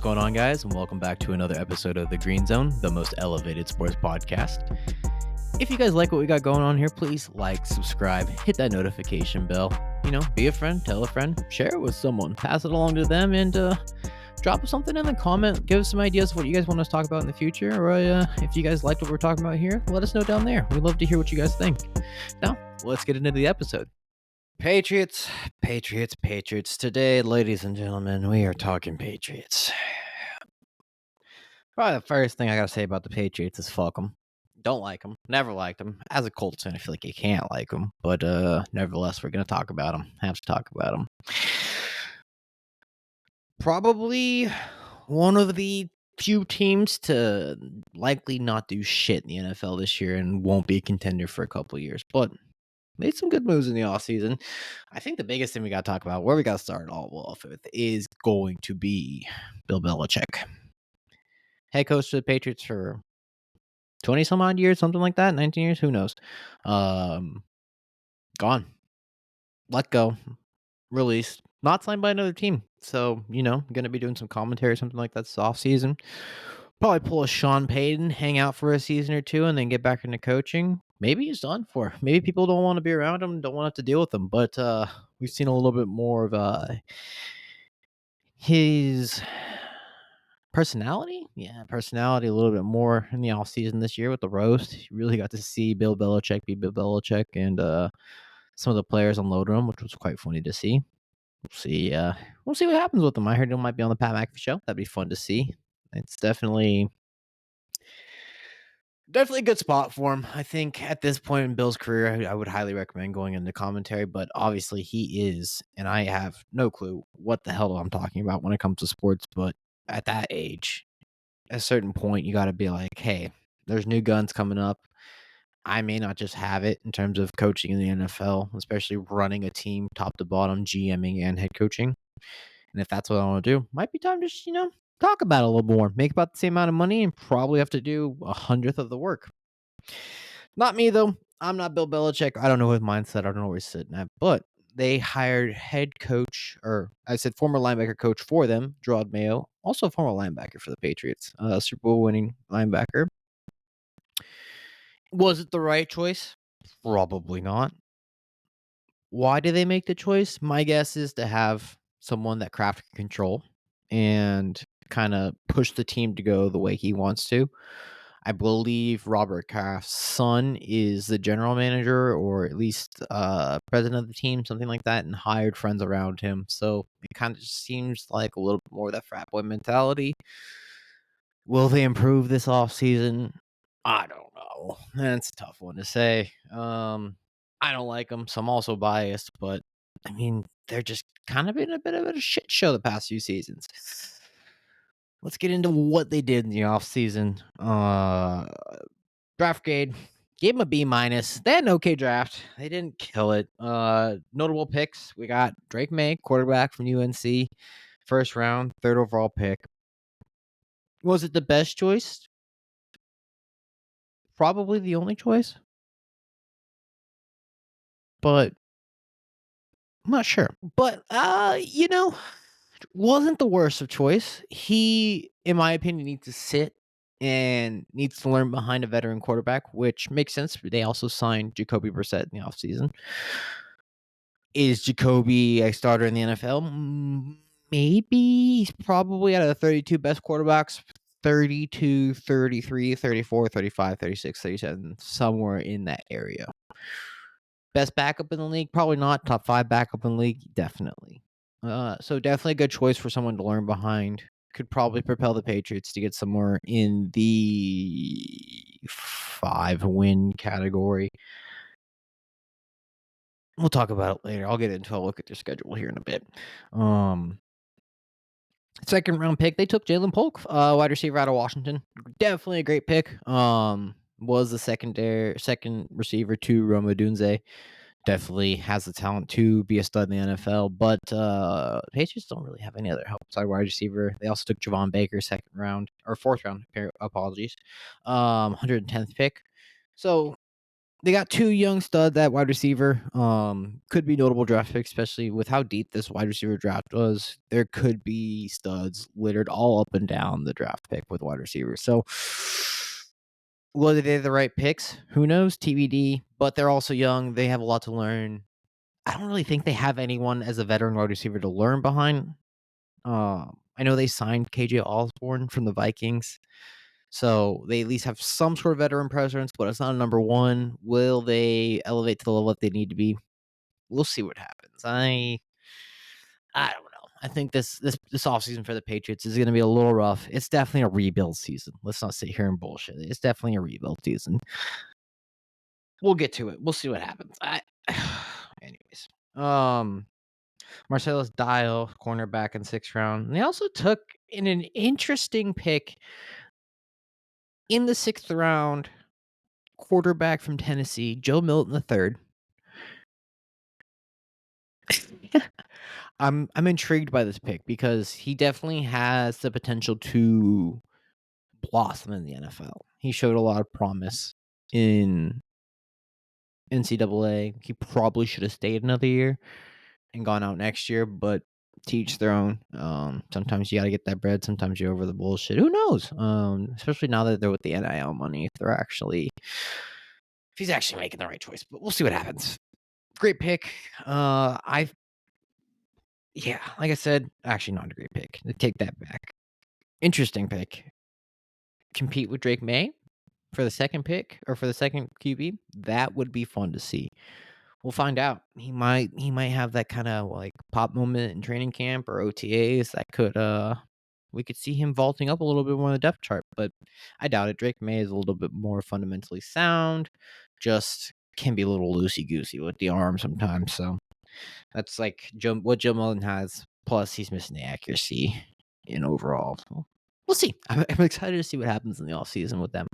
What's going on, guys? And welcome back to another episode of the Greenzone, the most elevated sports podcast. If you guys like what we got going on here, please like, subscribe, hit that notification bell. Be a friend, tell a friend, share it with someone, pass it along to them, and drop something in the comment. Give us some ideas of what you guys want us to talk about in the future, or if you guys liked what we're talking about here, let us know down there. We'd love to hear what you guys think. Now, let's get into the episode. Patriots. Today, ladies and gentlemen, we are talking Patriots. Probably the first thing I gotta say about the Patriots is fuck them. Don't like them. Never liked them. As a Colts fan, I feel like you can't like them. But nevertheless, we're gonna talk about them. Have to talk about them. Probably one of the few teams to likely not do shit in the NFL this year and won't be a contender for a couple years. But made some good moves in the offseason. I think the biggest thing we got to talk about, where we got to start all off with, is going to be Bill Belichick. Head coach to the Patriots for 20 some odd years, something like that, 19 years, who knows. Gone. Let go. Released. Not signed by another team. So, going to be doing some commentary or something like that this offseason. Probably pull a Sean Payton, hang out for a season or two, and then get back into coaching. Maybe he's done for. Maybe people don't want to be around him, don't want to have to deal with him. But we've seen a little bit more of his personality. Yeah, personality a little bit more in the offseason this year with the roast. You really got to see Bill Belichick be Bill Belichick, and some of the players unloaded him, which was quite funny to see. We'll see what happens with him. I heard he might be on the Pat McAfee show. That'd be fun to see. It's definitely a good spot for him. I think at this point in Bill's career, I would highly recommend going into commentary, but obviously he is, and I have no clue what the hell I'm talking about when it comes to sports, but at that age, at a certain point, you got to be like, hey, there's new guns coming up. I may not just have it in terms of coaching in the NFL, especially running a team top to bottom, GMing and head coaching. And if that's what I want to do, might be time to just, talk about it a little more. Make about the same amount of money and probably have to do 100th of the work. Not me, though. I'm not Bill Belichick. I don't know his mindset. I don't know where he's sitting at. But they hired head coach, or I said former linebacker coach for them, Jerrod Mayo, also a former linebacker for the Patriots, Super Bowl winning linebacker. Was it the right choice? Probably not. Why did they make the choice? My guess is to have someone that Kraft can control and kind of push the team to go the way he wants to. I believe Robert Kraft's son is the general manager or at least president of the team, something like that, and hired friends around him. So it kind of just seems like a little bit more of that frat boy mentality. Will they improve this offseason? I don't know. That's a tough one to say. I don't like them, so I'm also biased, but I mean, they're just kind of in a bit of a shit show the past few seasons. Let's get into what they did in the offseason. Draft grade, gave them a B-. They had an okay draft. They didn't kill it. Notable picks, we got Drake Maye, quarterback from UNC, first round, third overall pick. Was it the best choice? Probably the only choice. But I'm not sure. But wasn't the worst of choice. He, in my opinion, needs to sit and needs to learn behind a veteran quarterback, which makes sense. They also signed Jacoby Brissett in the offseason. Is Jacoby a starter in the NFL? Maybe. He's probably out of the 32 best quarterbacks, 32, 33, 34, 35, 36, 37, somewhere in that area. Best backup in the league? Probably not. Top 5 backup in the league? Definitely. So definitely a good choice for someone to learn behind. Could probably propel the Patriots to get somewhere in the 5-win category. We'll talk about it later. I'll get into a look at their schedule here in a bit. Second round pick, they took Jalen Polk, wide receiver out of Washington. Definitely a great pick. Was the second receiver to Rome Odunze. Definitely has the talent to be a stud in the NFL, but Patriots don't really have any other outside wide receiver. They also took Javon Baker, fourth round, apologies, 110th pick. So They got 2 young studs at wide receiver. Could be notable draft picks, especially with how deep this wide receiver draft was. There could be studs littered all up and down the draft pick with wide receivers. So, whether they're the right picks, who knows? TBD. But they're also young. They have a lot to learn. I don't really think they have anyone as a veteran wide receiver to learn behind. I know they signed KJ Osborne from the Vikings. So they at least have some sort of veteran presence, but it's not a number one. Will they elevate to the level that they need to be? We'll see what happens. I don't know. I think this offseason for the Patriots is going to be a little rough. It's definitely a rebuild season. Let's not sit here and bullshit. It's definitely a rebuild season. We'll get to it. We'll see what happens. Anyways, Marcellus Dial, cornerback in 6th round. And they also took in an interesting pick in the 6th round, quarterback from Tennessee, Joe Milton III. I'm intrigued by this pick because he definitely has the potential to blossom in the NFL. He showed a lot of promise in NCAA. He probably should have stayed another year and gone out next year, but to each their own. Sometimes you got to get that bread. Sometimes you're over the bullshit. Who knows? Especially now that they're with the NIL money, if he's actually making the right choice. But we'll see what happens. Great pick. Yeah, like I said, actually not a great pick. Take that back. Interesting pick. Compete with Drake Maye for the second pick or for the second QB. That would be fun to see. We'll find out. He might have that kind of like pop moment in training camp or OTAs that could we could see him vaulting up a little bit more on the depth chart, but I doubt it. Drake Maye is a little bit more fundamentally sound, just can be a little loosey goosey with the arm sometimes. So that's like what Joe Mullen has. Plus, he's missing the accuracy in overall. So we'll see. I'm excited to see what happens in the offseason with them.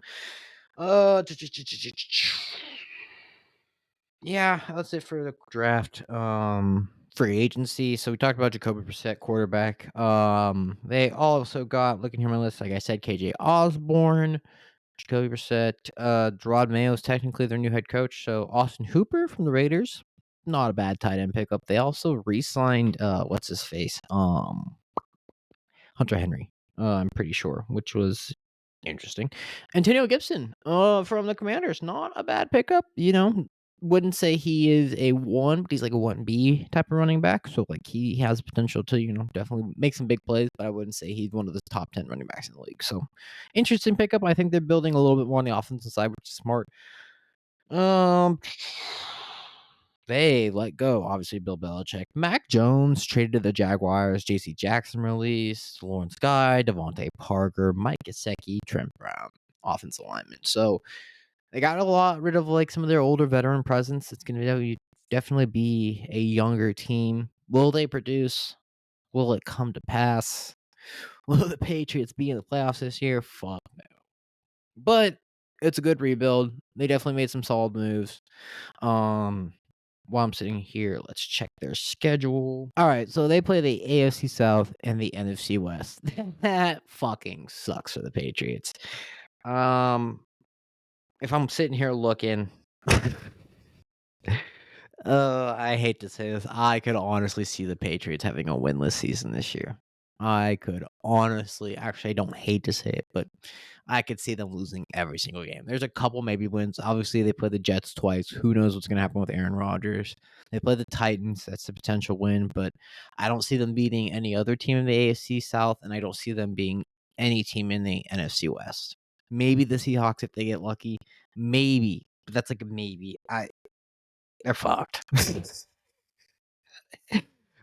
Yeah, that's it for the draft. Free agency. So we talked about Jacoby Brissett, quarterback. They also got, looking here on my list, like I said, KJ Osborne, Jacoby Brissett, Jerrod Mayo is technically their new head coach. So Austin Hooper from the Raiders, not a bad tight end pickup. They also re-signed what's his face? Hunter Henry. I'm pretty sure, which was interesting. Antonio Gibson, from the Commanders, not a bad pickup. Wouldn't say he is a 1, but he's like a 1B type of running back. So like he has potential to, definitely make some big plays, but I wouldn't say he's one of the top 10 running backs in the league. So interesting pickup. I think they're building a little bit more on the offensive side, which is smart. They let go, obviously, Bill Belichick. Mac Jones traded to the Jaguars. J.C. Jackson released. Lawrence Guy, Devontae Parker, Mike Gesicki, Trent Brown, offensive lineman. So they got rid of like some of their older veteran presence. It's going to definitely be a younger team. Will they produce? Will it come to pass? Will the Patriots be in the playoffs this year? Fuck no. But it's a good rebuild. They definitely made some solid moves. While I'm sitting here, let's check their schedule. All right, so they play the AFC South and the NFC West. That fucking sucks for the Patriots. If I'm sitting here looking, I hate to say this, I could honestly see the Patriots having a winless season this year. I could honestly, actually, I don't hate to say it, but I could see them losing every single game. There's a couple maybe wins. Obviously, they play the Jets twice. Who knows what's going to happen with Aaron Rodgers? They play the Titans. That's a potential win, but I don't see them beating any other team in the AFC South, and I don't see them being any team in the NFC West. Maybe the Seahawks if they get lucky. Maybe, but that's like a maybe. They're fucked.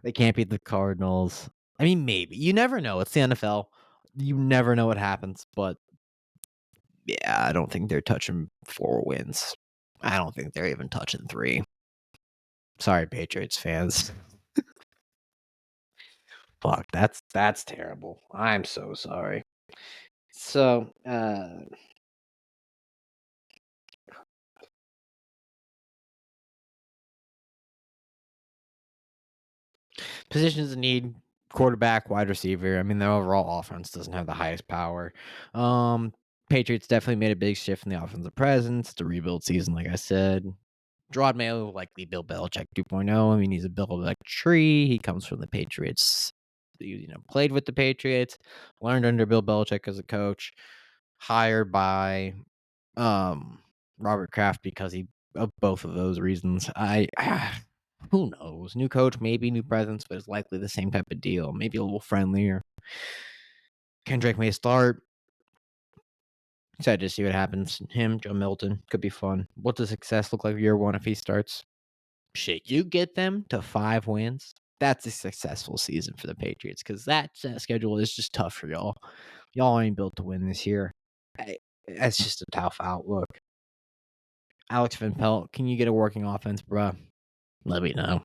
They can't beat the Cardinals. I mean, maybe. You never know. It's the NFL. You never know what happens, but yeah, I don't think they're touching 4 wins. I don't think they're even touching 3. Sorry, Patriots fans. Fuck, that's terrible. I'm so sorry. So, positions of need, quarterback, wide receiver. I mean, their overall offense doesn't have the highest power. Patriots definitely made a big shift in the offensive presence. It's a rebuild season, like I said. Jerrod Mayo likely Bill Belichick 2.0. I mean, he's a Belichick tree. He comes from the Patriots. Played with the Patriots, learned under Bill Belichick as a coach, hired by Robert Kraft because of both of those reasons. Who knows? New coach, maybe new presence, but it's likely the same type of deal. Maybe a little friendlier. Can Drake Maye start? Excited to see what happens. Him, Joe Milton, could be fun. What does success look like year one if he starts? Shit, you get them to 5 wins. That's a successful season for the Patriots because that schedule is just tough for y'all. Y'all ain't built to win this year. That's just a tough outlook. Alex Van Pelt, can you get a working offense, bruh? Let me know.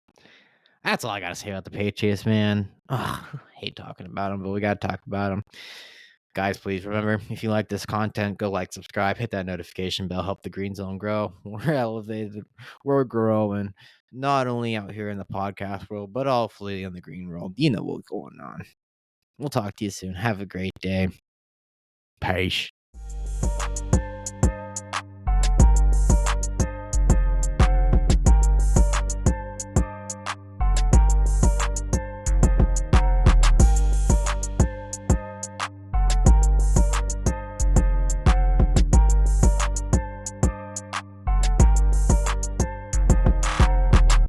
That's all I gotta say about the Patriots, man. I hate talking about them, but we gotta talk about them. Guys, please remember, if you like this content, go like, subscribe, hit that notification bell, help the Green Zone grow. We're elevated. We're growing, not only out here in the podcast world, but hopefully in the green world. You know what's going on. We'll talk to you soon. Have a great day. Peace.